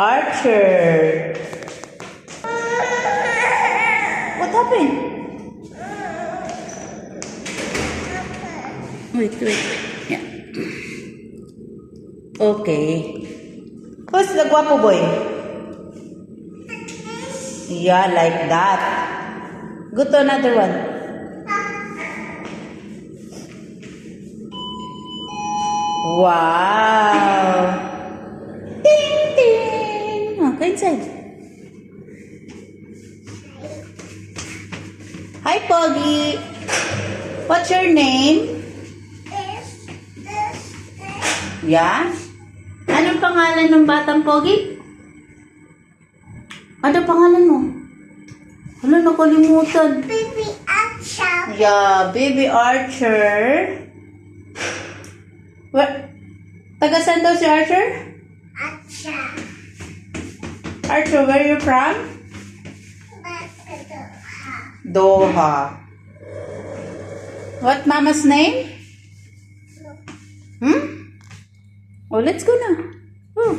Archer. What happened? Wait. Yeah. Okay. Who's the guapo boy? Yeah, like that. Go to another one. Wow. Ding, ding. Oh, go inside. Hi, Poggy. What's your name? Yeah? Anong pangalan ng batang Pogi? Ano pangalan mo? Hala, nakalimutan. Baby Archer. Yeah, Baby Archer. What? Taga saan daw si Archer? Archer. Archer, where are you from? Doha. What mama's name? Hmm? Oh, let's go now. Oh.